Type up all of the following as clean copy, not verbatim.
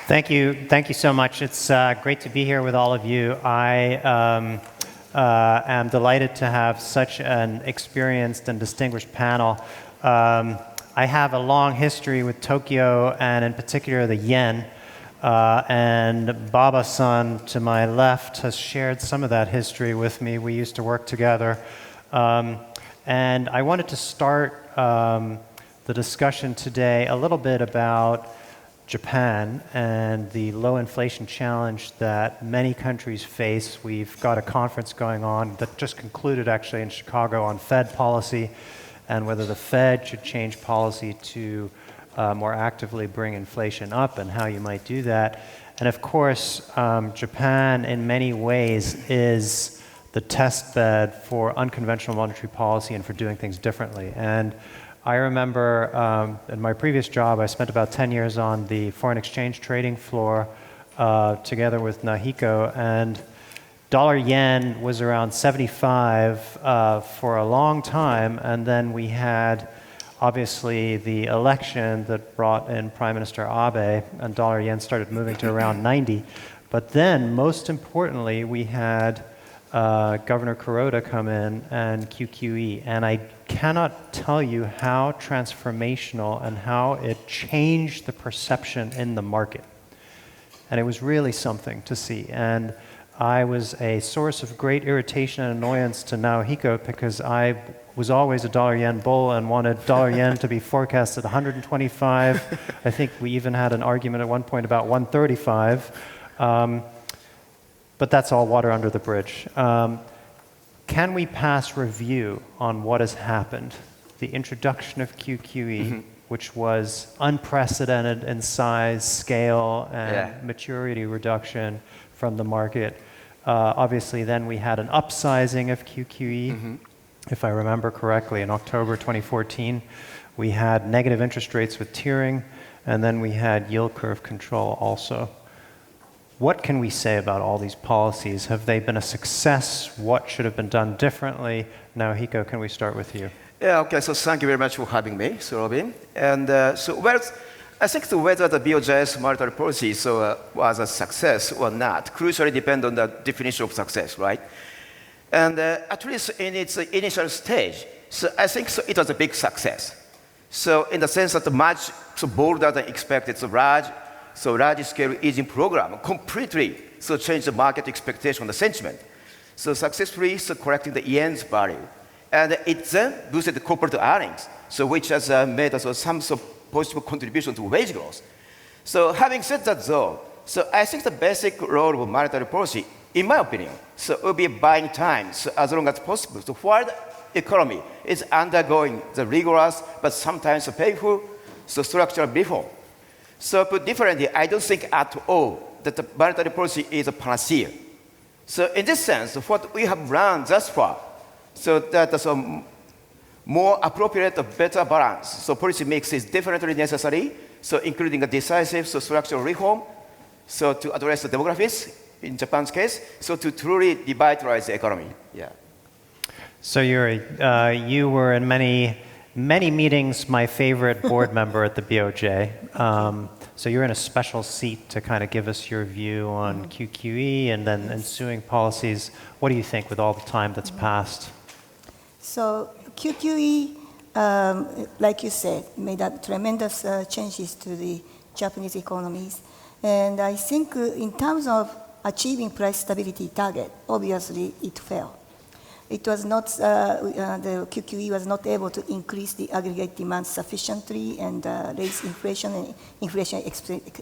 Thank you so much. It's great to be here with all of you. I am delighted to have such an experienced and distinguished panel. I have a long history with Tokyo and in particular the yen. And Baba-san to my left has shared some of that history with me. We used to work together. And I wanted to start the discussion today a little bit about Japan and the low inflation challenge that many countries face. We've got a conference going on that just concluded actually in Chicago on Fed policy and whether the Fed should change policy to more actively bring inflation up and how you might do that. And of course, Japan in many ways is the test bed for unconventional monetary policy and for doing things differently. And I remember in my previous job, I spent about 10 years on the foreign exchange trading floor together with Nahiko, and dollar-yen was around 75 for a long time, and then we had obviously the election that brought in Prime Minister Abe, and dollar-yen started moving to around 90. But then, most importantly, we had Governor Kuroda come in and QQE, and I cannot tell you how transformational and how it changed the perception in the market. And it was really something to see. And I was a source of great irritation and annoyance to Naohiko because I was always a dollar-yen bull and wanted dollar-yen to be forecast at 125. I think we even had an argument at one point about 135. But that's all water under the bridge. Can we pass review on what has happened? The introduction of QQE, which was unprecedented in size, scale, and maturity reduction from the market. Obviously, then we had an upsizing of QQE. If I remember correctly, in October 2014, we had negative interest rates with tiering, and then we had yield curve control also. What can we say about all these policies? Have they been a success? What should have been done differently? Naohiko, can we start with you? Yeah, okay, so thank you very much for having me, Sir Robin. And I think whether the BOJ's monetary policy was a success or not crucially depends on the definition of success, right? And at least in its initial stage, so I think it was a big success. So in the sense that much bolder than expected, large-scale easing program completely changed the market expectation, the sentiment. So successfully correcting the yen's value. And it then boosted the corporate earnings, which has made some positive contribution to wage growth. So having said that though, I think the basic role of monetary policy, in my opinion, will be buying time as long as possible. So while the economy is undergoing the rigorous but sometimes painful structural reform. So put differently, I don't think at all that the monetary policy is a panacea. So in this sense, what we have learned thus far, that a more appropriate, better balance. So policy mix is definitely necessary, including a decisive structural reform, to address the demographics in Japan's case, to truly revitalize the economy. Yeah. So you were in many meetings, my favorite board member at the BOJ. So you're in a special seat to kind of give us your view on QQE and then ensuing policies. What do you think with all the time that's passed? So QQE, like you said, made tremendous changes to the Japanese economies. And I think in terms of achieving price stability target, obviously it failed. It was not, the QQE was not able to increase the aggregate demand sufficiently and raise inflation and inflation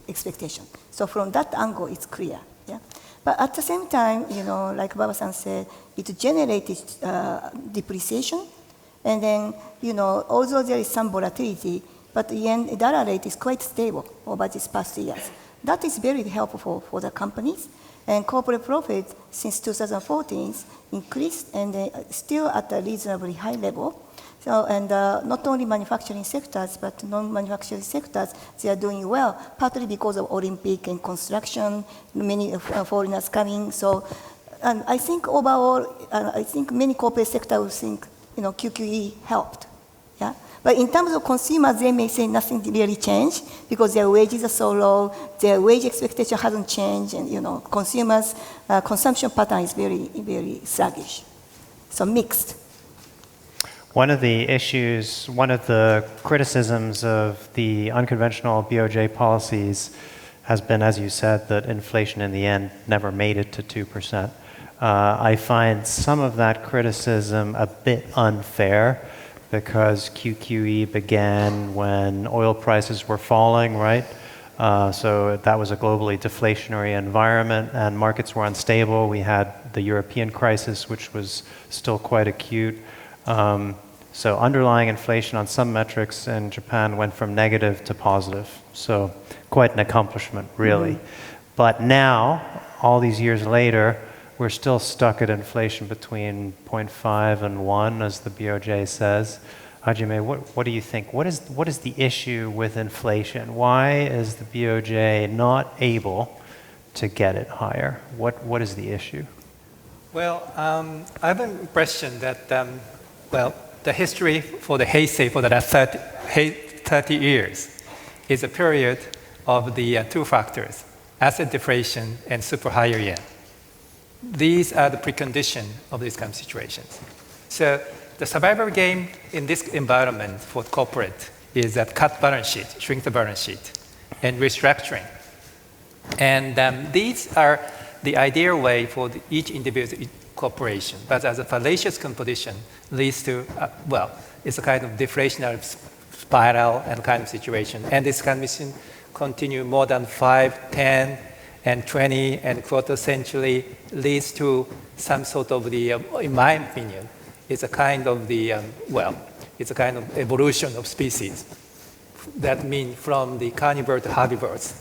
expectation. So from that angle, it's clear. Yeah? But at the same time, like Baba-san said, it generated depreciation. And then, although there is some volatility, but the yen-dollar rate is quite stable over these past years. That is very helpful for the companies. And corporate profit since 2014 increased and still at a reasonably high level. So, and not only manufacturing sectors, but non-manufacturing sectors, they are doing well, partly because of Olympic and construction, many foreigners coming. So, and I think overall, I think many corporate sectors will think, QQE helped. Yeah? But in terms of consumers, they may say nothing really changed because their wages are so low, their wage expectation hasn't changed, and consumers' consumption pattern is very, very sluggish. So mixed. One of the issues, one of the criticisms of the unconventional BOJ policies has been, as you said, that inflation in the end never made it to 2%. I find some of that criticism a bit unfair because QQE began when oil prices were falling, right? So that was a globally deflationary environment and markets were unstable. We had the European crisis, which was still quite acute. So underlying inflation on some metrics in Japan went from negative to positive. So quite an accomplishment, really. But now, all these years later, we're still stuck at inflation between 0.5 and 1, as the BOJ says. Hajime, what do you think? What is the issue with inflation? Why is the BOJ not able to get it higher? What is the issue? Well, I have an impression that, the history for the Heisei for the last 30 years is a period of the two factors, asset deflation and super higher yen. These are the precondition of these kind of situations. So the survival game in this environment for corporate is that cut balance sheet, shrink the balance sheet, and restructuring. And these are the ideal way for each individual corporation. But as a fallacious composition leads to, it's a kind of deflationary spiral and kind of situation. And this condition continue more than 5, 10, and 20 and quarter century leads to some sort of the, in my opinion, it's a kind of the, it's a kind of evolution of species. That means from the carnivore to herbivores.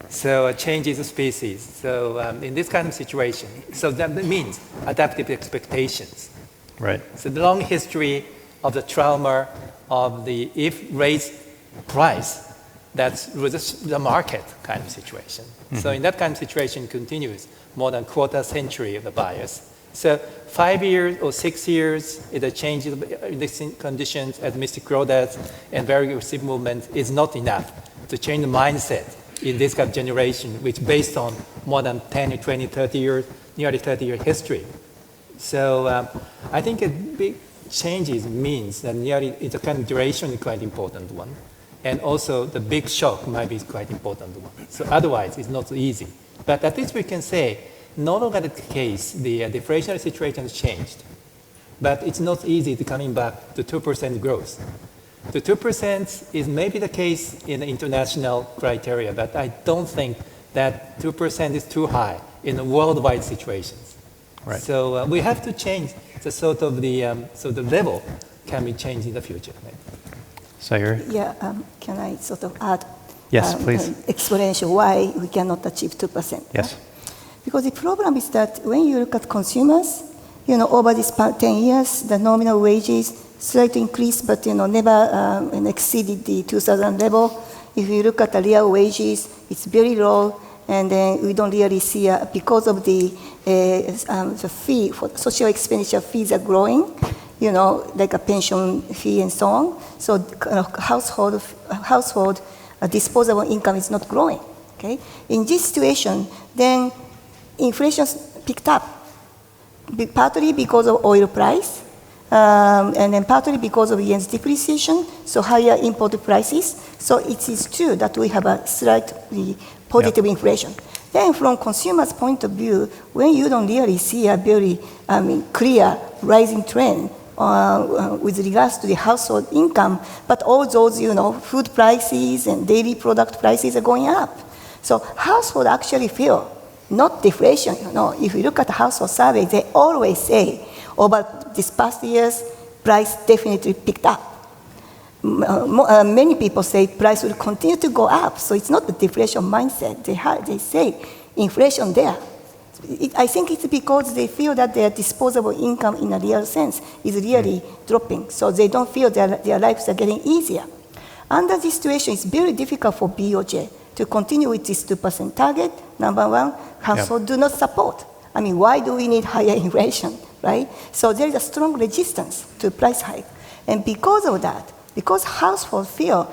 So changes of species. So in this kind of situation, so that means adaptive expectations. Right. So the long history of the trauma of the if raise price, that's the market kind of situation. So in that kind of situation continues more than quarter century of the bias. So 5 years or 6 years, it changes the conditions as Mr. Crow does, and very aggressive movement is not enough to change the mindset in this kind of generation, which based on more than 10, 20, 30 years, nearly 30-year history. So I think a big changes means that nearly it's a kind of duration is quite important one. And also the big shock might be quite important one. So otherwise it's not so easy. But at least we can say, no longer the case, the deflationary situation has changed. But it's not easy to coming back to 2% growth. The 2% is maybe the case in the international criteria, but I don't think that 2% is too high in the worldwide situations. Right. So we have to change the sort of the, so the level can be changed in the future. Right? Sayuri? Yeah, can I sort of add Yes, please. explanation why we cannot achieve 2%? Yes. Because the problem is that when you look at consumers, over this 10 years, the nominal wages slightly increased, but never exceeded the 2000 level. If you look at the real wages, it's very low, and then we don't really see because of the fee for social expenditure fees are growing, like a pension fee and so on. So household disposable income is not growing. Okay, in this situation, then inflation picked up, partly because of oil price, and then partly because of yen's depreciation, so higher import prices. So it is true that we have a slightly positive inflation. Then from consumers' point of view, when you don't really see a very clear rising trend with regards to the household income, but all those food prices and daily product prices are going up. So household actually feel not deflation. If you look at the household survey, they always say over this past years, price definitely picked up. Many people say price will continue to go up, so it's not the deflation mindset. They say inflation there. I think it's because they feel that their disposable income in a real sense is really dropping, so they don't feel their lives are getting easier. Under this situation, it's very difficult for BOJ to continue with this 2% target. Number one, households do not support. Why do we need higher inflation, right? So there is a strong resistance to price hike. And because of that, Because households feel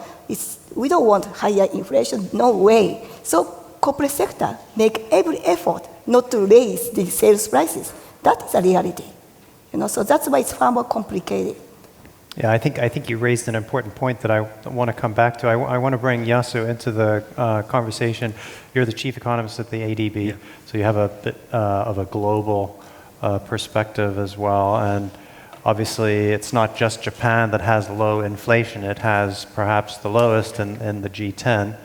we don't want higher inflation, no way. So corporate sector make every effort not to raise the sales prices. That is a reality. So that's why it's far more complicated. Yeah, I think you raised an important point that I want to come back to. I want to bring Yasu into the conversation. You're the chief economist at the ADB, so you have a bit of a global perspective as well. And obviously, it's not just Japan that has low inflation. It has perhaps the lowest in the G10,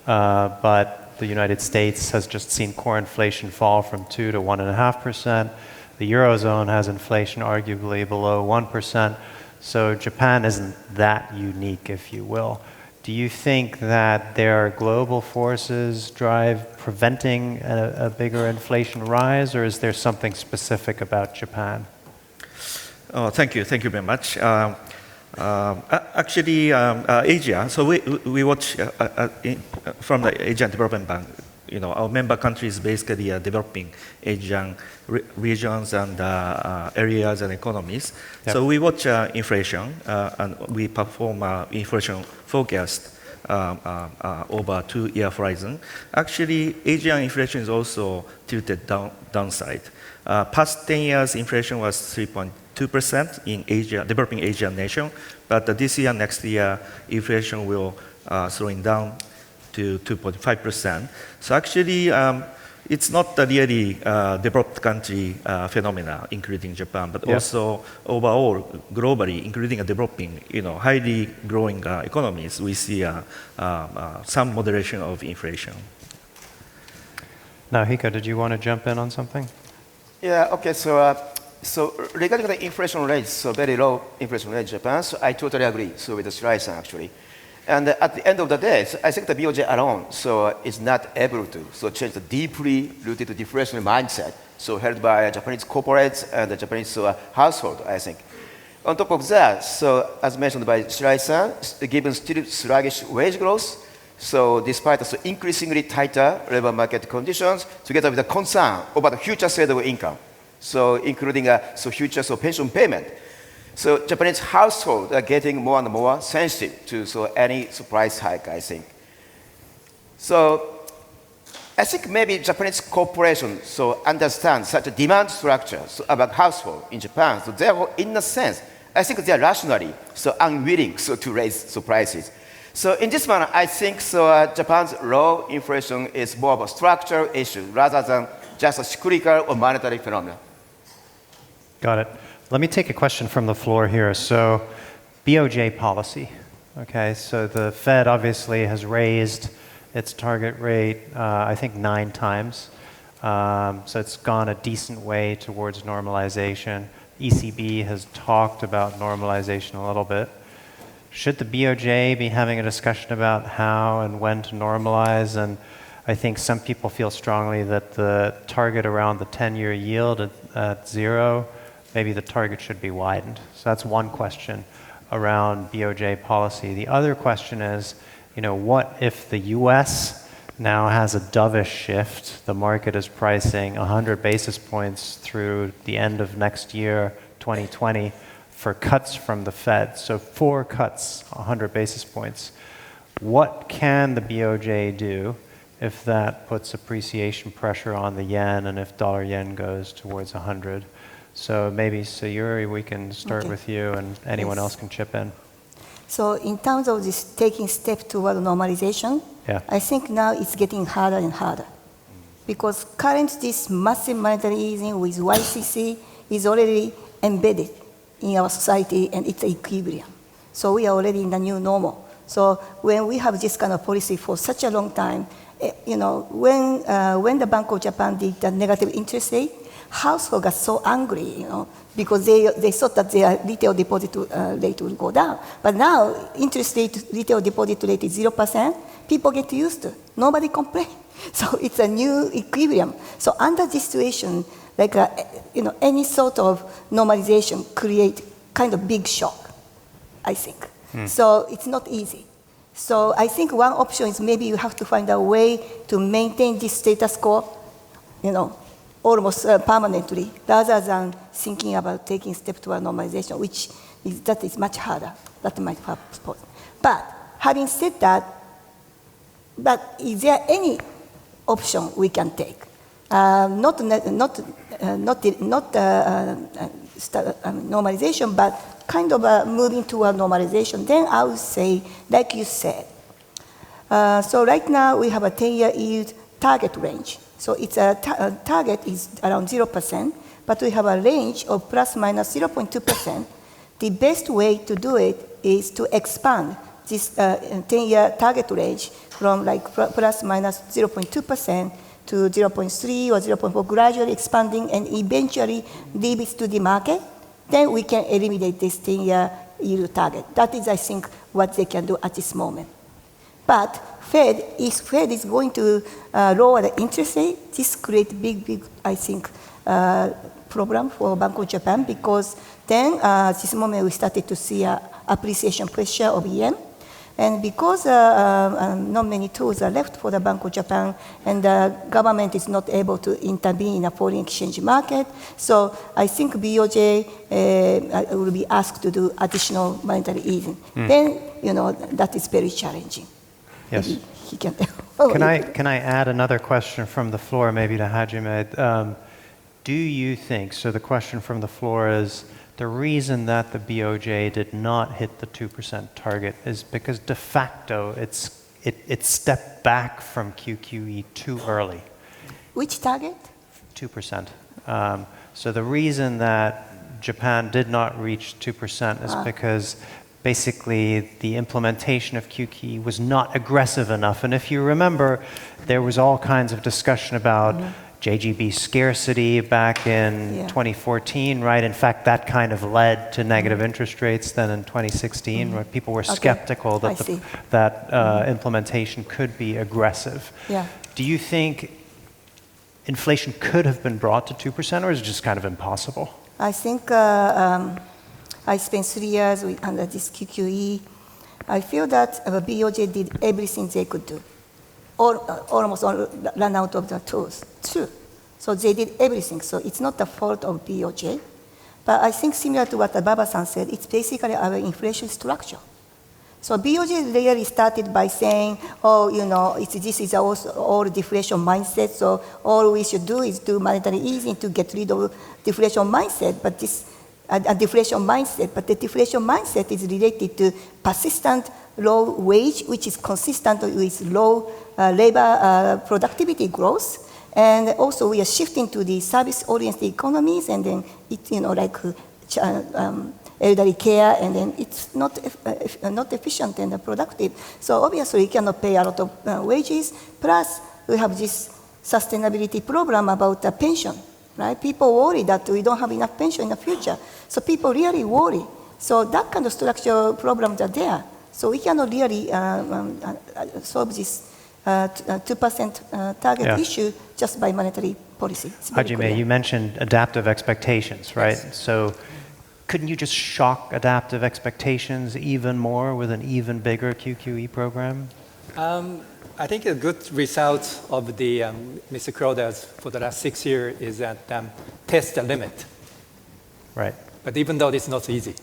but the United States has just seen core inflation fall from 2 to 1.5%. The Eurozone has inflation arguably below 1%. So Japan isn't that unique, if you will. Do you think that there are global forces preventing a bigger inflation rise, or is there something specific about Japan? Thank you very much. Actually, Asia. So we watch from the Asian Development Bank. Our member countries basically are developing Asian regions and areas and economies. Yep. So we watch inflation and we perform inflation forecast over 2-year horizon. Actually, Asian inflation is also tilted downside. Past 10 years, inflation was 3.2% in Asia, developing Asian nation. But this year, next year, inflation will slowing down to 2.5%. So actually, it's not a really developed country phenomena, including Japan, but also overall, globally, including developing, highly growing economies, we see some moderation of inflation. Now, Hiko, did you want to jump in on something? Yeah, okay, so regarding the inflation rate, so very low inflation rate in Japan, so I totally agree with the Shirai-san, actually. And at the end of the day, I think the BOJ alone is not able to change the deeply rooted deflationary mindset held by Japanese corporates and the Japanese household, I think. On top of that, so as mentioned by Shirai-san, given still sluggish wage growth, so despite the increasingly tighter labor market conditions, together with the concern about the future state of income, so including future pension payment. So Japanese households are getting more and more sensitive to any price hike, I think. So I think maybe Japanese corporations understand such a demand structure about household in Japan. So therefore, in a sense, I think they are rationally unwilling to raise prices. So in this manner, I think Japan's low inflation is more of a structural issue rather than just a cyclical or monetary phenomenon. Got it. Let me take a question from the floor here. So, BOJ policy. Okay, so the Fed obviously has raised its target rate, I think 9 times. So it's gone a decent way towards normalization. ECB has talked about normalization a little bit. Should the BOJ be having a discussion about how and when to normalize? And I think some people feel strongly that the target around the 10-year yield at 0, maybe the target should be widened. So that's one question around BOJ policy. The other question is, what if the US now has a dovish shift? The market is pricing 100 basis points through the end of next year, 2020, for cuts from the Fed. So 4 cuts, 100 basis points. What can the BOJ do if that puts appreciation pressure on the yen and if dollar-yen goes towards 100? So maybe, Sayuri, we can start with you and anyone else can chip in. So in terms of this taking step toward normalization, I think now it's getting harder and harder. Because currently this massive monetary easing with YCC is already embedded in our society and it's equilibrium. So we are already in the new normal. So when we have this kind of policy for such a long time, when the Bank of Japan did the negative interest rate, households got so angry, because they thought that their retail deposit rate would go down. But now, interest rate, retail deposit rate is 0%. People get used to it. Nobody complains. So it's a new equilibrium. So under this situation, like any sort of normalization create kind of big shock, I think. So it's not easy. So I think one option is maybe you have to find a way to maintain this status quo, almost permanently, rather than thinking about taking steps toward normalization, which that is much harder. That's my purpose. But having said that, but is there any option we can take? Normalization, but kind of moving toward normalization. Then I would say, like you said. So right now we have a 10-year yield target range. So it's a target is around 0%, but we have a range of plus minus 0.2%. The best way to do it is to expand this 10-year target range from like plus minus 0.2% to 0.3 or 0.4, gradually expanding and eventually leave it to the market. Then we can eliminate this 10-year yield target. That is, I think, what they can do at this moment. But Fed is going to lower the interest rate. This creates big, I think, problem for Bank of Japan, because then this moment we started to see appreciation pressure of yen. And because not many tools are left for the Bank of Japan, and the government is not able to intervene in a foreign exchange market, so I think BOJ will be asked to do additional monetary easing. Then, that is very challenging. Yes. Maybe he can. Can I add another question from the floor, maybe to Hajime? Do you think, so the question from the floor is, the reason that the BOJ did not hit the 2% target is because de facto it stepped back from QQE too early. Which target? 2%. So the reason that Japan did not reach 2% is because basically the implementation of QQE was not aggressive enough. And if you remember, there was all kinds of discussion about JGB scarcity back in 2014, right? In fact, that kind of led to negative interest rates then in 2016, where people were skeptical that implementation could be aggressive. Yeah. Do you think inflation could have been brought to 2%, or is it just kind of impossible? I think I spent 3 years under this QQE. I feel that BOJ did everything they could do. Almost run out of the tools. True. So they did everything. So it's not the fault of BOJ. But I think similar to what Baba-san said, it's basically our inflation structure. So BOJ really started by saying, this is all deflation mindset, so all we should do is do monetary easing to get rid of deflation mindset. But the deflation mindset is related to persistent low wage, which is consistent with low labor productivity growth. And also we are shifting to the service-oriented economies, and then elderly care, and then it's not efficient and productive. So obviously we cannot pay a lot of wages. Plus we have this sustainability program about the pension. Right? People worry that we don't have enough pension in the future. So people really worry. So that kind of structural problems are there. So we cannot really solve this 2% target issue just by monetary policy. Hajime, you mentioned adaptive expectations, right? Yes. So couldn't you just shock adaptive expectations even more with an even bigger QQE program? I think a good result of the Mr. Kuroda's for the last 6 years is that test the limit. Right. But even though it's not easy.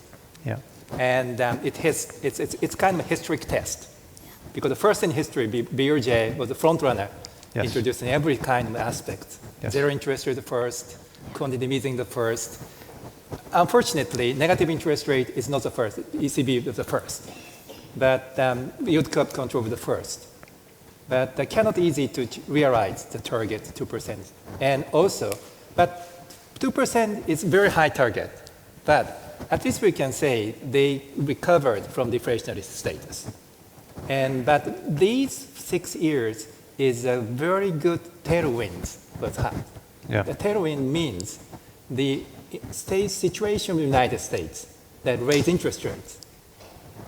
Yeah. And it's kind of a historic test. Because the first in history, BOJ was the front runner, introducing every kind of aspect. Yes. Zero interest rate the first, quantitative easing the first. Unfortunately, negative interest rate is not the first. ECB was the first. But yield curve control was the first. But cannot easy to realize the target 2%. And also, but 2% is very high target. But at least we can say they recovered from deflationary status. But these 6 years is a very good tailwind was had. Yeah. The tailwind means the state situation in the United States that raise interest rates.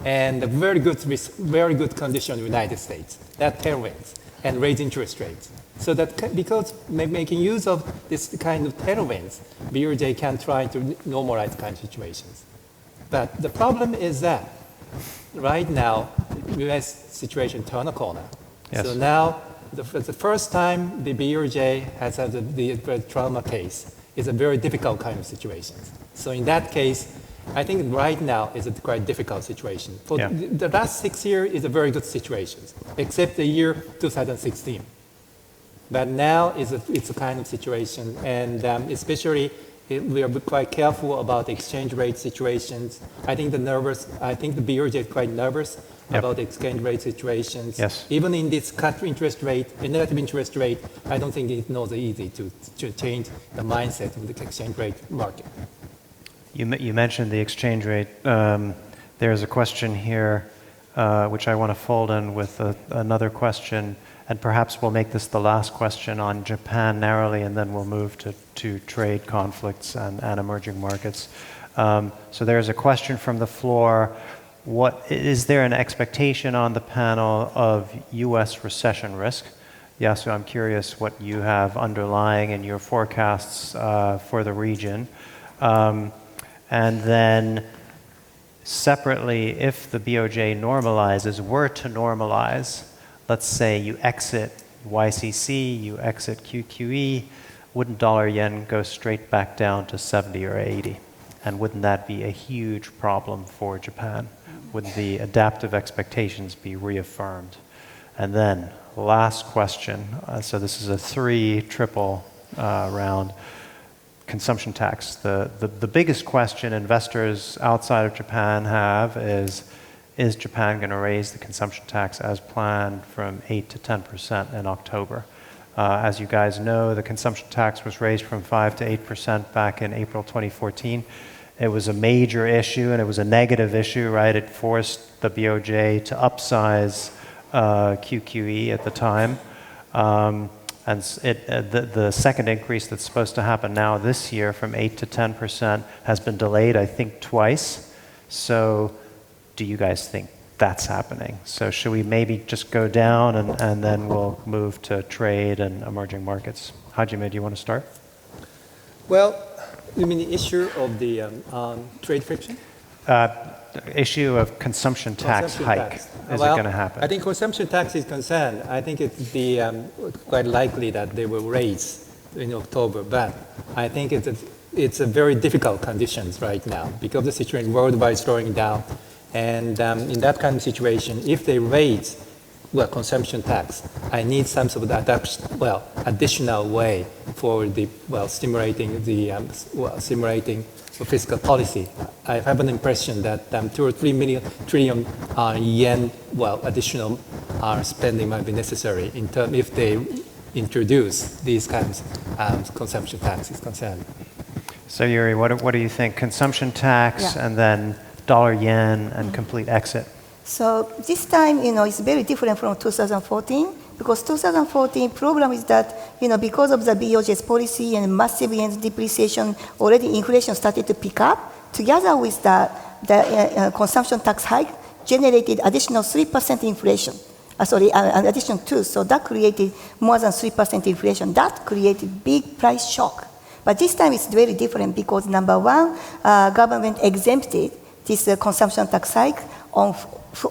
And a very good condition in the United States, that tailwinds, and raise interest rates. So that because making use of this kind of tailwinds, BOJ can try to normalize kind of situations. But the problem is that right now, the U.S. situation turned a corner. Yes. So now, the first time the BOJ has the trauma case is a very difficult kind of situation. So in that case, I think right now is a quite difficult situation. For Yeah. the last 6 years is a very good situation, except the year 2016. But now it's a kind of situation, and especially we are quite careful about the exchange rate situations. I think the BOJ is quite nervous Yep. about the exchange rate situations. Yes. Even in this cut interest rate, a negative interest rate, I don't think it's not easy to change the mindset of the exchange rate market. You mentioned the exchange rate. There's a question here, which I want to fold in with another question, and perhaps we'll make this the last question on Japan narrowly, and then we'll move to trade conflicts and emerging markets. So there's a question from the floor. Is there an expectation on the panel of U.S. recession risk? Yasu, I'm curious what you have underlying in your forecasts for the region. And then separately, if the BOJ were to normalize, let's say you exit YCC, you exit QQE, wouldn't dollar yen go straight back down to 70 or 80? And wouldn't that be a huge problem for Japan? Would the adaptive expectations be reaffirmed? And then last question, so this is a triple round. Consumption tax. The biggest question investors outside of Japan have is Japan going to raise the consumption tax as planned from 8 to 10% in October? As you guys know, the consumption tax was raised from 5 to 8% back in April 2014. It was a major issue, and it was a negative issue, right? It forced the BOJ to upsize QQE at the time. And the second increase that's supposed to happen now this year from 8 to 10% has been delayed, I think, twice. So do you guys think that's happening? So should we maybe just go down and then we'll move to trade and emerging markets? Hajime, do you want to start? Well, you mean the issue of the trade friction? Issue of consumption tax Consumption hike. tax. Is Well, it going to happen? I think consumption tax is concerned. I think it's quite likely that they will raise in October, but I think it's a very difficult conditions right now because the situation worldwide is slowing down, and in that kind of situation, if they raise consumption tax, I need some sort of additional way for stimulating fiscal policy. I have an impression that 2 or 3 trillion yen, additional spending might be necessary if they introduce these kinds of consumption tax is concerned. So Yuri, what do you think? Consumption tax Yeah. and then dollar yen and complete exit? So this time, it's very different from 2014 because 2014 problem is that, because of the BOJ's policy and massive yen depreciation, already inflation started to pick up. Together with the consumption tax hike, generated additional 3% inflation. An additional 2. So that created more than 3% inflation. That created big price shock. But this time it's very different because number one, government exempted this consumption tax hike on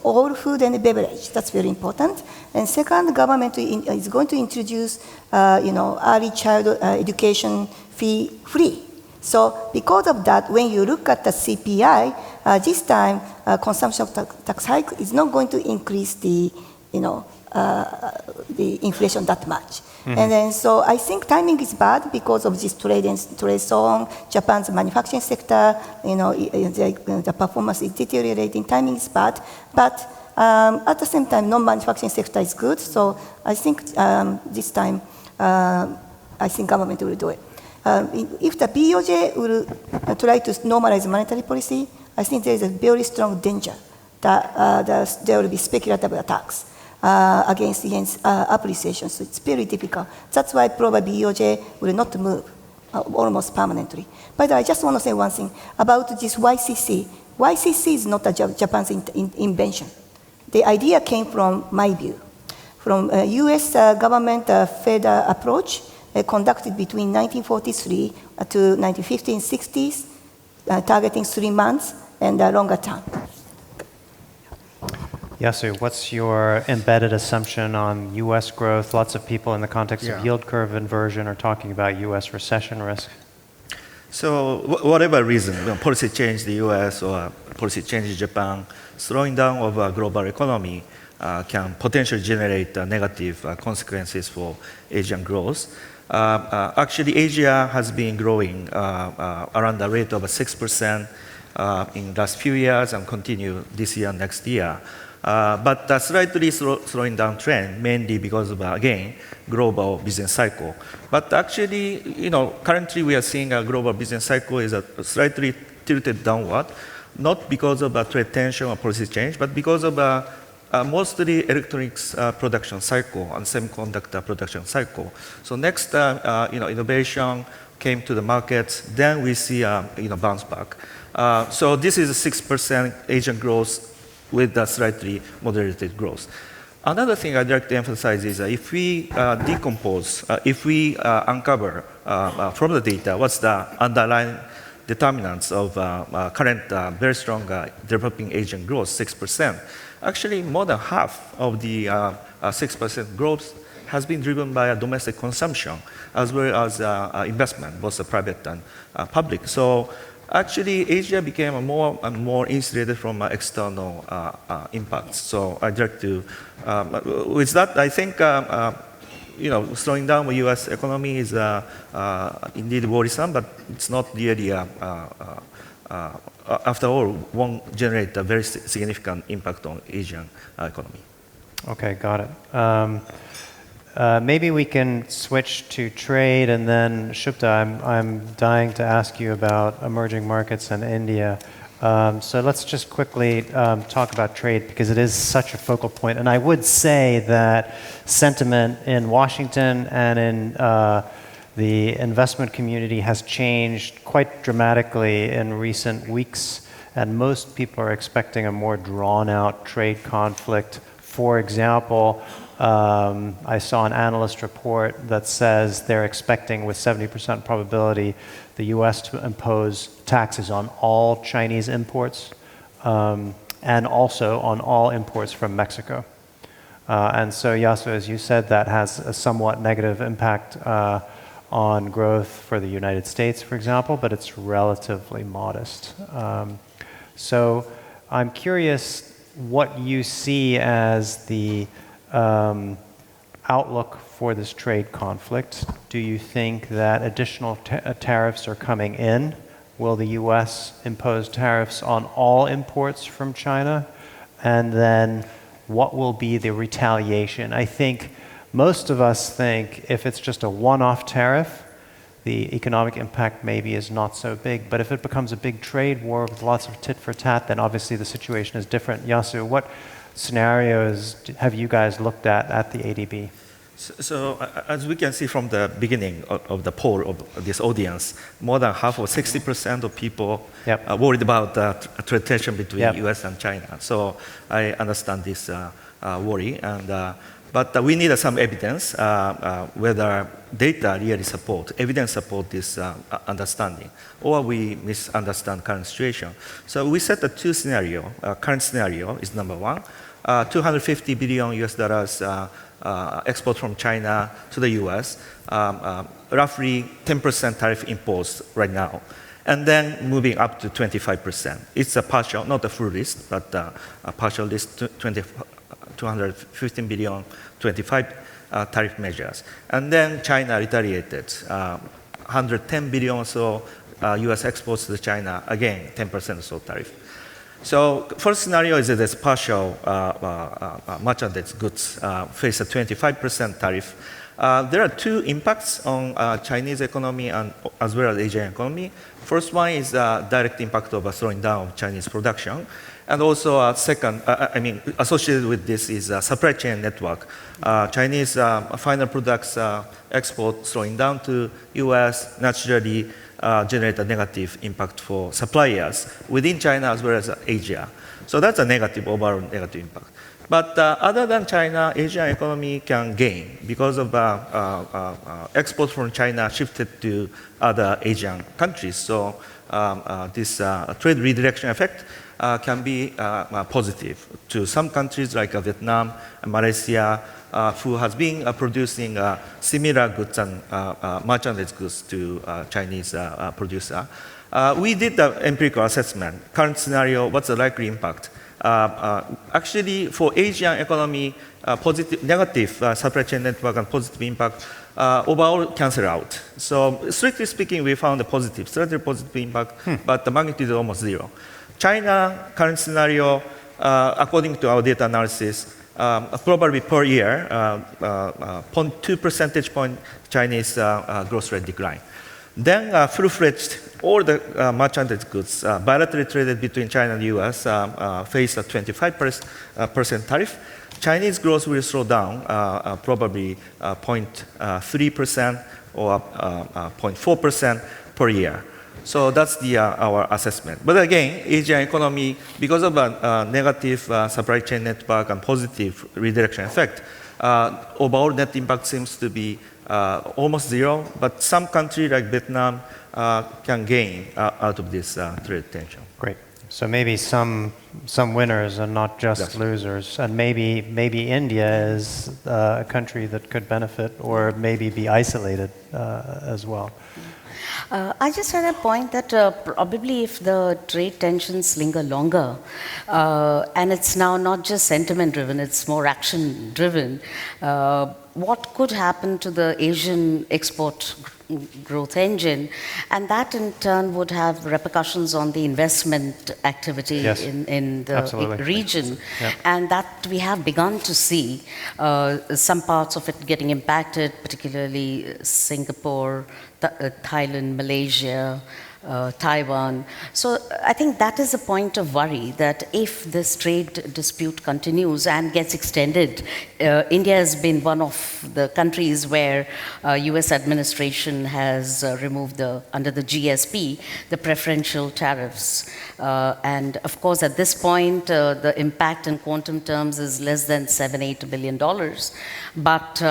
all food and beverage. That's very important. And second, government is going to introduce, early child education fee free. So because of that, when you look at the CPI, this time consumption tax hike is not going to increase the inflation that much. Mm-hmm. And then so I think timing is bad because of this trade zone, Japan's manufacturing sector, the performance is deteriorating, timing is bad. But at the same time, non-manufacturing sector is good. So I think this time, I think government will do it. If the BOJ will try to normalize monetary policy, I think there is a very strong danger that there will be speculative attacks against yen's appreciation. So it's very difficult. That's why probably BOJ will not move almost permanently. But I just want to say one thing about this YCC. YCC is not Japan's invention. The idea came from my view, from U.S. government Fed approach conducted between 1943 to 1950 and 60s, targeting 3 months and longer term. Yasu, what's your embedded assumption on U.S. growth? Lots of people in the context of yield curve inversion are talking about U.S. recession risk. So whatever reason, policy change the U.S. or policy change Japan, slowing down of global economy can potentially generate negative consequences for Asian growth. Actually, Asia has been growing around the rate of 6% in the last few years and continue this year and next year. But slightly slowing down trend, mainly because of, again, global business cycle. But actually, currently we are seeing a global business cycle is slightly tilted downward, not because of trade tension or policy change, but because of mostly electronics production cycle and semiconductor production cycle. So next, innovation came to the markets, then we see bounce back. So this is a 6% Asian growth with a slightly moderated growth. Another thing I'd like to emphasize is if we decompose, if we uncover from the data what's the underlying determinants of current very strong developing Asian growth, 6%, actually more than half of the 6% growth has been driven by domestic consumption as well as investment, both private and public. So actually, Asia became more and more insulated from external impacts. So I'd like to, with that, I think slowing down the U.S. economy is indeed worrisome, but it's not really, after all, won't generate a very significant impact on Asian economy. Okay, got it. Maybe we can switch to trade, and then Shubta, I'm dying to ask you about emerging markets and India. So let's just quickly talk about trade because it is such a focal point. And I would say that sentiment in Washington and in the investment community has changed quite dramatically in recent weeks, and most people are expecting a more drawn-out trade conflict. For example, I saw an analyst report that says they're expecting with 70% probability the US to impose taxes on all Chinese imports and also on all imports from Mexico. And so, Yasu, as you said, that has a somewhat negative impact on growth for the United States, for example, but it's relatively modest. So I'm curious what you see as the outlook for this trade conflict. Do you think that additional tariffs are coming in? Will the US impose tariffs on all imports from China? And then what will be the retaliation? I think most of us think if it's just a one-off tariff, the economic impact maybe is not so big. But if it becomes a big trade war with lots of tit for tat, then obviously the situation is different. Yasu, what scenarios have you guys looked at the ADB? So as we can see from the beginning of the poll of this audience, more than half or 60% of people are worried about trade tension between US and China. So I understand this worry. But we need some evidence whether data really evidence support this understanding, or we misunderstand current situation. So we set the two scenario. Current scenario is number one, $250 billion export from China to the US, roughly 10% tariff imposed right now, and then moving up to 25%. It's a partial, not a full list, but a partial list, 215 billion, 25 tariff measures. And then China retaliated, 110 billion or so US exports to China, again, 10% or so tariff. So first scenario is that this partial merchandise goods face a 25% tariff. There are two impacts on Chinese economy and as well as Asian economy. First one is direct impact of a slowing down of Chinese production. And also second, associated with this is a supply chain network. Chinese final products export slowing down to US naturally generate a negative impact for suppliers within China as well as Asia. So that's a negative, overall negative impact. But other than China, Asian economy can gain because of exports from China shifted to other Asian countries. So this trade redirection effect can be positive to some countries like Vietnam and Malaysia, who has been producing similar goods and merchandise goods to Chinese producer. We did the empirical assessment. Current scenario, what's the likely impact? Actually, for Asian economy, negative supply chain network and positive impact overall cancel out. So strictly speaking, we found a slightly positive impact, but the magnitude is almost zero. China, current scenario, according to our data analysis, probably per year, 0.2 percentage point Chinese growth rate decline. Then full-fledged, all the merchandise goods bilaterally traded between China and the US face a 25% tariff. Chinese growth will slow down, probably 0.3% or 0.4% per year. So that's our assessment. But again, Asian economy, because of a negative supply chain network and positive redirection effect, overall net impact seems to be almost zero. But some countries like Vietnam can gain out of this trade tension. Great. So maybe some winners and not just losers. And maybe India is a country that could benefit or maybe be isolated as well. I just had a point that probably if the trade tensions linger longer, and it's now not just sentiment-driven, it's more action-driven, what could happen to the Asian export growth engine, and that in turn would have repercussions on the investment activity in the region. Yep. And that we have begun to see some parts of it getting impacted, particularly Singapore, Thailand, Malaysia, Taiwan. So I think that is a point of worry, that if this trade dispute continues and gets extended, India has been one of the countries where US administration has removed under the GSP, the preferential tariffs. And of course, at this point, the impact in quantum terms is less than $7-8 billion. But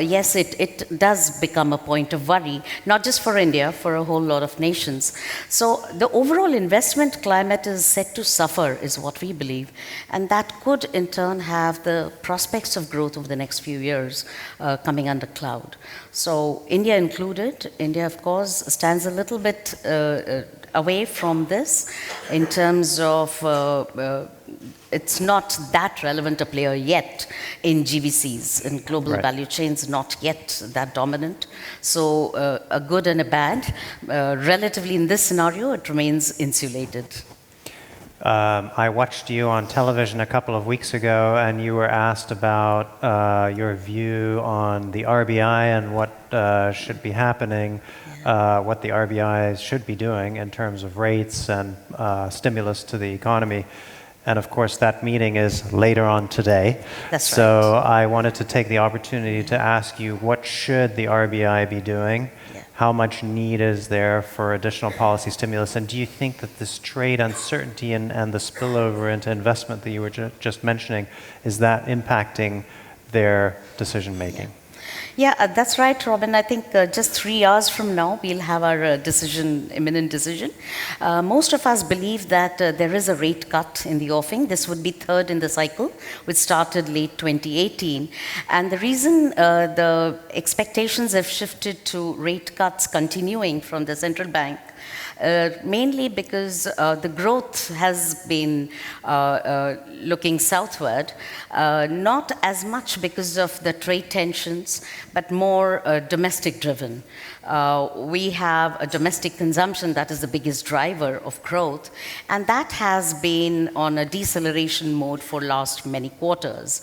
yes, it does become a point of worry, not just for India, for a whole lot of nations. So the overall investment climate is set to suffer, is what we believe. And that could, in turn, have the prospects of growth over the next few years coming under cloud. So India included. India, of course, stands a little bit away from this in terms of it's not that relevant a player yet in GVCs, in global value chains, not yet that dominant. So a good and a bad. Relatively in this scenario, it remains insulated. I watched you on television a couple of weeks ago, and you were asked about your view on the RBI and what should be happening, what the RBI should be doing in terms of rates and stimulus to the economy. And of course, that meeting is later on today. That's right. So I wanted to take the opportunity to ask you, what should the RBI be doing? Yeah. How much need is there for additional policy stimulus? And do you think that this trade uncertainty and the spillover into investment that you were just mentioning, is that impacting their decision making? Yeah, that's right, Robin. I think just 3 hours from now, we'll have our imminent decision. Most of us believe that there is a rate cut in the offing. This would be third in the cycle, which started late 2018. And the reason the expectations have shifted to rate cuts continuing from the central bank, mainly because the growth has been looking southward, not as much because of the trade tensions, but more domestic driven. We have a domestic consumption that is the biggest driver of growth, and that has been on a deceleration mode for last many quarters.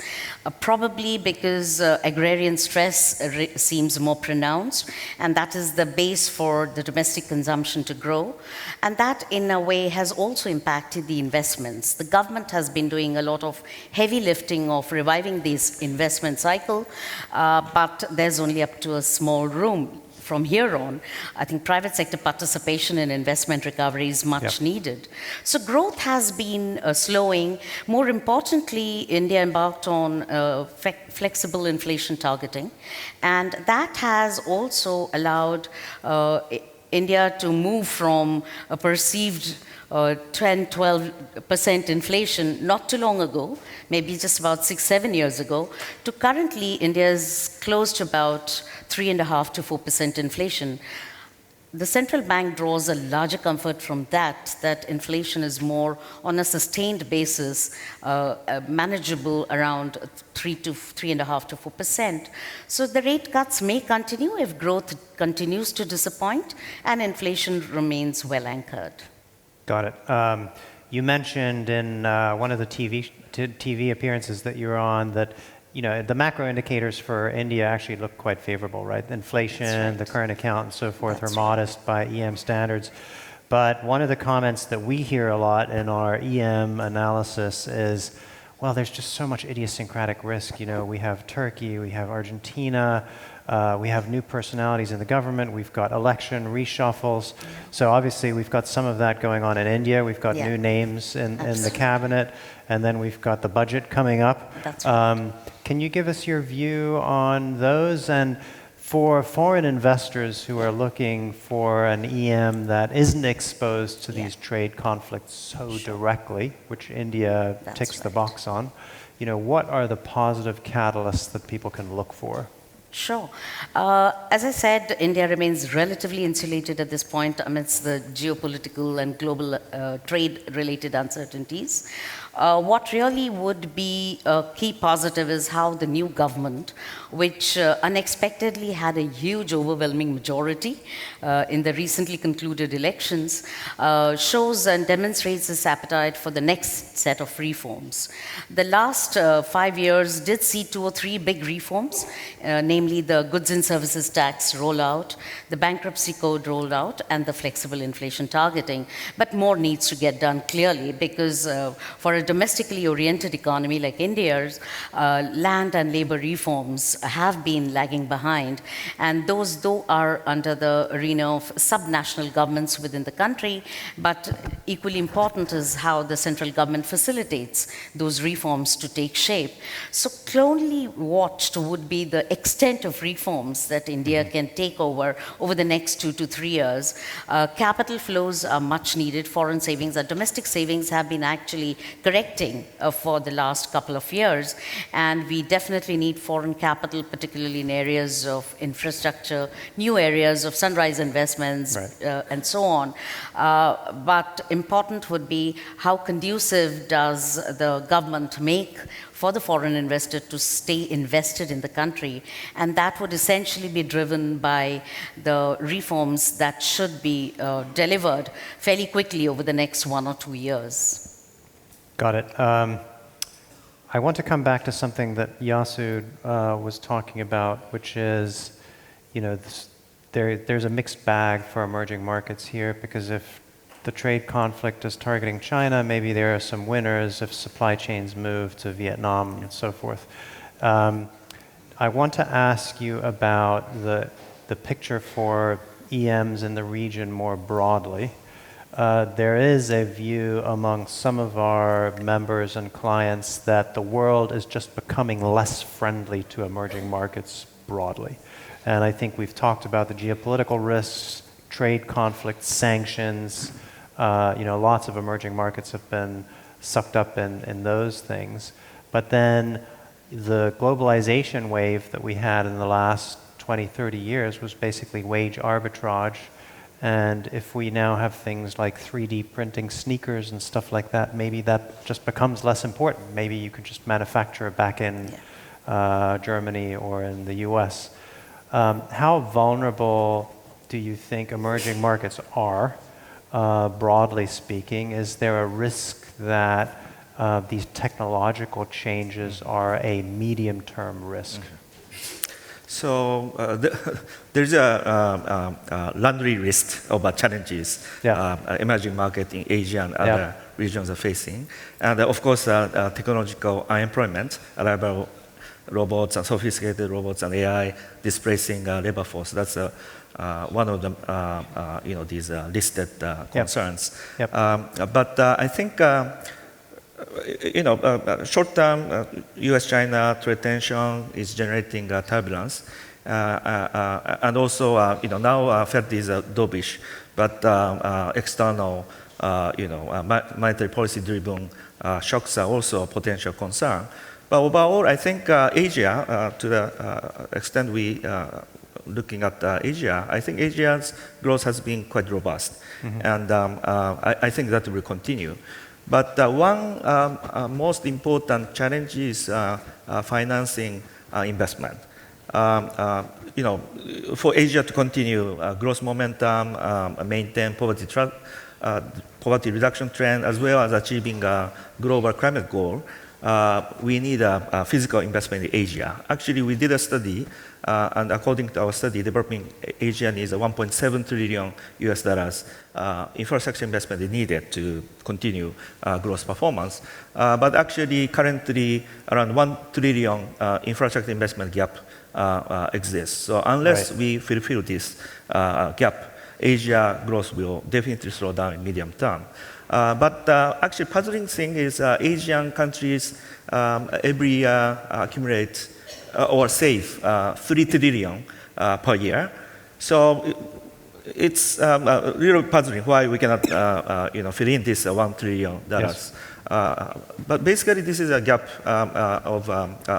Probably because agrarian stress seems more pronounced, and that is the base for the domestic consumption to grow. And that, in a way, has also impacted the investments. The government has been doing a lot of heavy lifting of reviving this investment cycle, but there's only up to a small room. From here on, I think private sector participation in investment recovery is much needed. So growth has been slowing. More importantly, India embarked on flexible inflation targeting, and that has also allowed India to move from a perceived 10-12% inflation not too long ago, maybe just about 6-7 years ago, to currently India is close to about 3.5 to 4% inflation. The central bank draws a larger comfort from that inflation is more on a sustained basis, manageable around 3.5 to 4%. So the rate cuts may continue if growth continues to disappoint and inflation remains well anchored. Got it. You mentioned in one of the TV appearances that you were on that the macro indicators for India actually look quite favorable, right? Inflation, the current account, and so forth are modest by EM standards. But one of the comments that we hear a lot in our EM analysis is, well, there's just so much idiosyncratic risk. We have Turkey, we have Argentina, we have new personalities in the government, we've got election reshuffles. So obviously we've got some of that going on in India. We've got new names in the cabinet, and then we've got the budget coming up. That's right. Can you give us your view on those? And for foreign investors who are looking for an EM that isn't exposed to these trade conflicts so directly, which India ticks the box on, what are the positive catalysts that people can look for? Sure. As I said, India remains relatively insulated at this point amidst the geopolitical and global trade-related uncertainties. What really would be a key positive is how the new government, which unexpectedly had a huge overwhelming majority in the recently concluded elections, shows and demonstrates its appetite for the next set of reforms. The last 5 years did see 2 or 3 big reforms, namely the goods and services tax rollout, the bankruptcy code rollout, and the flexible inflation targeting. But more needs to get done clearly because for a domestically oriented economy like India's, land and labor reforms have been lagging behind. And those, though, are under the arena of subnational governments within the country, but equally important is how the central government facilitates those reforms to take shape. So closely watched would be the extent of reforms that India can take over the next 2 to 3 years. Capital flows are much needed. Foreign savings, our domestic savings have been actually correcting for the last couple of years, and we definitely need foreign capital, particularly in areas of infrastructure, new areas of sunrise investments, and so on. But important would be how conducive does the government make for the foreign investor to stay invested in the country, and that would essentially be driven by the reforms that should be delivered fairly quickly over the next 1 or 2 years. Got it. I want to come back to something that Yasu was talking about, which is, there's a mixed bag for emerging markets here, because if the trade conflict is targeting China, maybe there are some winners if supply chains move to Vietnam and so forth. I want to ask you about the picture for EMs in the region more broadly. There is a view among some of our members and clients that the world is just becoming less friendly to emerging markets broadly. And I think we've talked about the geopolitical risks, trade conflicts, sanctions. Lots of emerging markets have been sucked up in those things. But then the globalization wave that we had in the last 20, 30 years was basically wage arbitrage. And if we now have things like 3D printing sneakers and stuff like that, maybe that just becomes less important. Maybe you could just manufacture it back in Germany or in the US. How vulnerable do you think emerging markets are, broadly speaking? Is there a risk that these technological changes are a medium-term risk? So there's a laundry list of challenges emerging market in Asia and other regions are facing. And of course, technological unemployment, arrival robots and sophisticated robots and AI displacing labor force. That's one of the these listed concerns. But I think short-term U.S.-China trade tension is generating turbulence, and also, now Fed is dovish, but external, monetary policy-driven shocks are also a potential concern. But overall, I think Asia, to the extent we looking at Asia, I think Asia's growth has been quite robust, and I think that will continue. But one most important challenge is financing investment. For Asia to continue growth momentum, maintain poverty reduction trend, as well as achieving a global climate goal, we need a physical investment in Asia. Actually, we did a study, and according to our study, developing Asia needs $1.7 trillion infrastructure investment needed to continue growth performance. But actually, currently, around $1 trillion infrastructure investment gap exists. So unless we fulfill this gap, Asia growth will definitely slow down in medium term. But actually, puzzling thing is Asian countries every year accumulate or save 3 trillion per year. So it's really puzzling why we cannot fill in this $1 trillion. Yes. But basically, this is a gap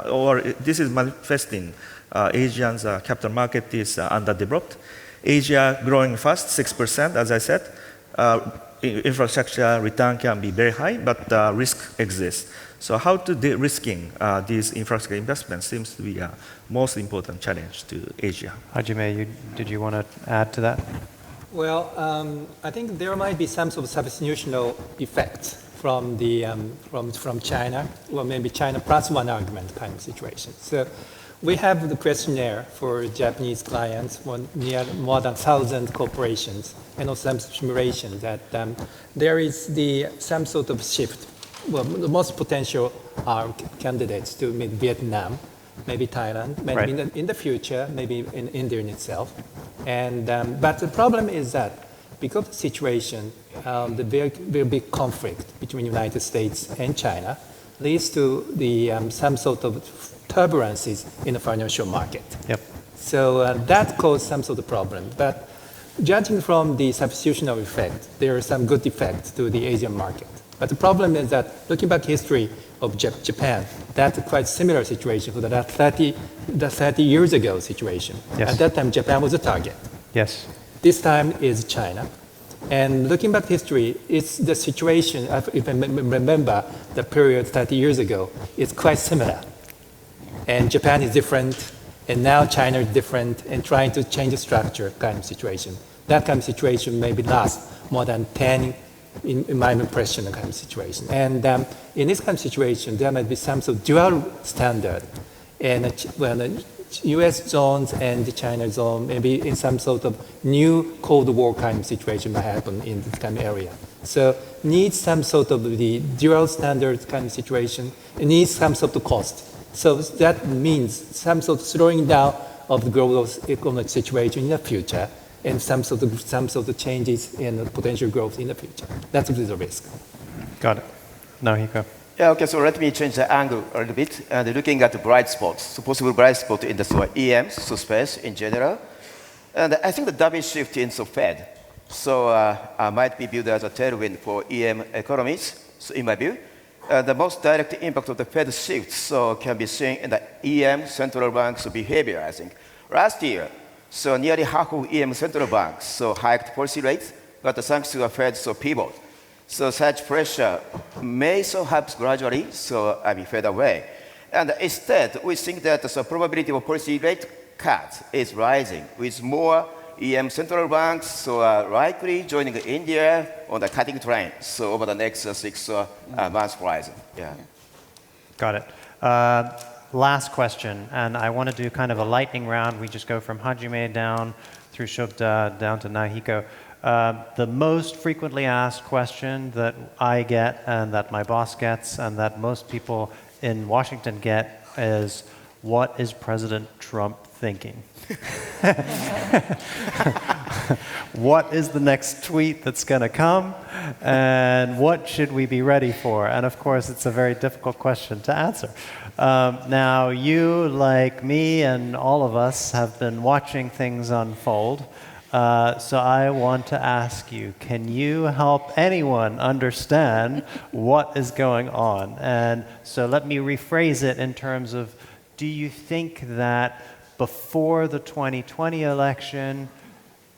or this is manifesting Asians' capital market is underdeveloped. Asia growing fast, 6%, as I said. Infrastructure return can be very high, but risk exists. So how to de-risking these infrastructure investments seems to be a most important challenge to Asia. Hajime, did you want to add to that? Well, I think there might be some sort of substitutional effect from the from China, or maybe China plus one argument kind of situation. So we have the questionnaire for Japanese clients, more than 1,000 corporations, and also some simulation that there is some sort of shift. Well, the most potential are candidates to meet Vietnam, maybe Thailand, maybe in the future, maybe in India in itself. And but the problem is that because of the situation, the very big conflict between the United States and China leads to some sort of turbulences in the financial market. Yep. So that caused some sort of problem. But judging from the substitutional effect, there are some good effects to the Asian market. But the problem is that looking back history of Japan, that's a quite similar situation for the 30 years ago situation. Yes. At that time, Japan was a target. Yes. This time is China. And looking back history, it's the situation, if I remember the period 30 years ago, it's quite similar. And Japan is different, and now China is different, and trying to change the structure kind of situation. That kind of situation maybe lasts more than 10, in my impression, kind of situation. And in this kind of situation, there might be some sort of dual standard. And the US zones and the China zone, maybe in some sort of new Cold War kind of situation might happen in this kind of area. So needs some sort of the dual standard kind of situation. It needs some sort of cost. So that means some sort of slowing down of the global economic situation in the future, and some sort of changes in the potential growth in the future. That's the risk. Got it. Nahiko. Yeah, okay, so let me change the angle a little bit, and looking at the bright spots, so possible bright spot in the EMs, so space in general. And I think the dovish shift in the Fed, so might be viewed as a tailwind for EM economies, so in my view. The most direct impact of the Fed shift so can be seen in the EM central banks' behavior, I think. Last year, so nearly half of EM central banks so hiked policy rates, but thanks to the Fed so pivot. So such pressure may so happen gradually, so fade away. And instead, we think that the probability of policy rate cuts is rising, with more EM central banks so likely joining India on the cutting train. So over the next 6 months horizon. Yeah. Got it. Last question, and I want to do kind of a lightning round. We just go from Hajime down through Shobda down to Nahiko. The most frequently asked question that I get and that my boss gets and that most people in Washington get is, what is President Trump thinking? what is the next tweet that's going to come, and what should we be ready for? And of course, it's a very difficult question to answer. Now, you, like me and all of us, have been watching things unfold. So I want to ask you, can you help anyone understand what is going on? And so let me rephrase it in terms of, do you think that before the 2020 election,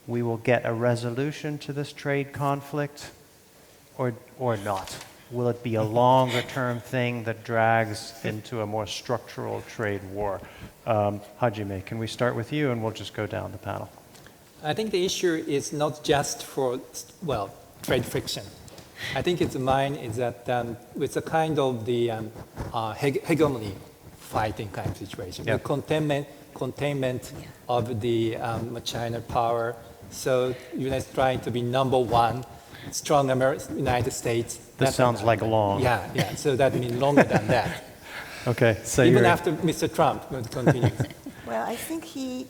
we will get a resolution to this trade conflict or not? Will it be a longer-term thing that drags into a more structural trade war? Hajime, can we start with you, and we'll just go down the panel. I think the issue is not just for, well, trade friction. I think its mine is that it's a kind of the hegemony fighting kind of situation. Yeah. The containment of the China power. So United trying to be number one, strong United States. This sounds like long. Yeah. So that means longer than that. Okay, so Even you're... after Mr. Trump would continue. Well, I think he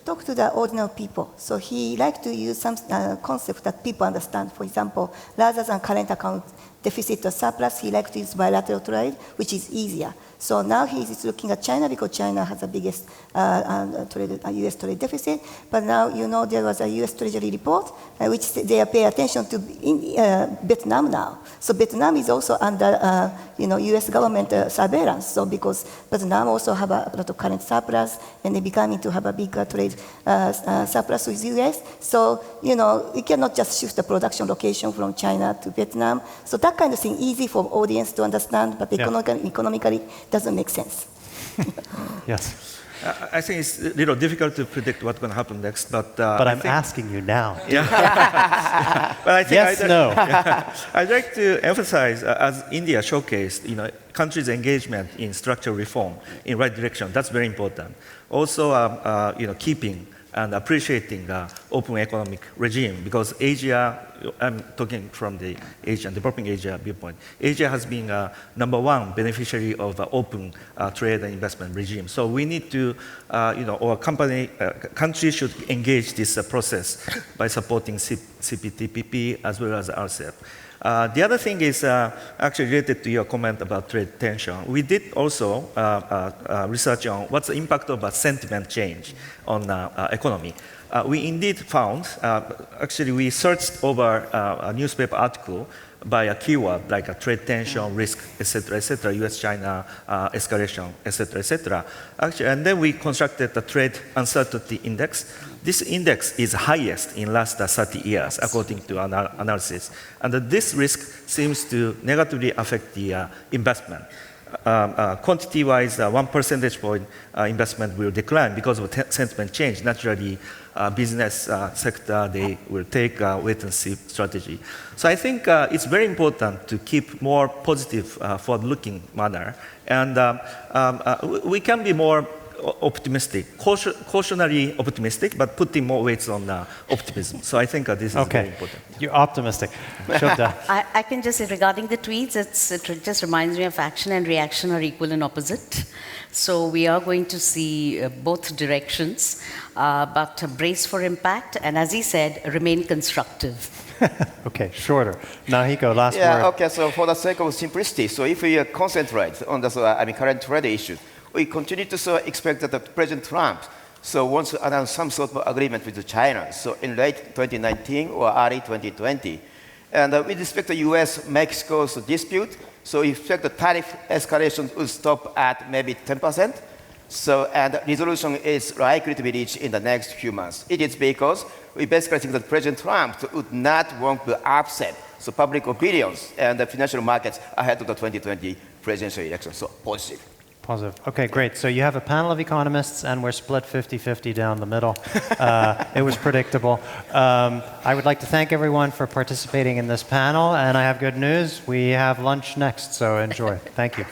talked to the ordinary people. So he liked to use some concept that people understand. For example, rather than current account deficit or surplus, he liked to use bilateral trade, which is easier. So now he's looking at China because China has the biggest U.S. trade deficit. But now, there was a U.S. Treasury report which they pay attention to Vietnam now. So Vietnam is also under U.S. government surveillance. So because Vietnam also have a lot of current surplus and they becoming to have a bigger trade surplus with U.S. So, we cannot just shift the production location from China to Vietnam. So that kind of thing easy for audience to understand, but economically doesn't make sense. Yes. I think it's a little difficult to predict what's going to happen next, but I'm asking you now. Yeah. But I think Yes, no. I'd like to emphasize, as India showcased, countries' engagement in structural reform in right direction. That's very important. Also, keeping and appreciating the open economic regime, because Asia, I'm talking from the developing Asia viewpoint, Asia has been number one beneficiary of the open trade and investment regime. So we need to, our country should engage this process by supporting CPTPP as well as RCEP. The other thing is actually related to your comment about trade tension. We did also research on what's the impact of a sentiment change on economy. We indeed found, actually we searched over a newspaper article by a keyword like a trade tension, risk, etc., US-China escalation, etc. Actually, and then we constructed the trade uncertainty index. This index is highest in last 30 years, according to analysis. And this risk seems to negatively affect the investment. Quantity-wise, 1 percentage point investment will decline because of sentiment change. Naturally, business sector, they will take a wait-and-see strategy. So I think it's very important to keep more positive, forward-looking manner. And we can be more optimistic, cautionary optimistic, but putting more weights on optimism. So I think this is very important. You're optimistic. Shobda. I can just say regarding the tweets, it just reminds me of action and reaction are equal and opposite. So we are going to see both directions, but brace for impact, and as he said, remain constructive. Okay, shorter. Nahiko, last word. Yeah, okay, so for the sake of simplicity, so if we concentrate on the current trade issues, we continue to expect that President Trump wants to announce some sort of agreement with China, so in late 2019 or early 2020. And with respect to U.S.-Mexico's dispute, so we expect the tariff escalation will stop at maybe 10%. So, and resolution is likely to be reached in the next few months. It is because we basically think that President Trump would not want to upset public opinions and the financial markets ahead of the 2020 presidential election. So positive. Positive. Okay, great. So you have a panel of economists, and we're split 50-50 down the middle. It was predictable. I would like to thank everyone for participating in this panel, and I have good news. We have lunch next, so enjoy. Thank you.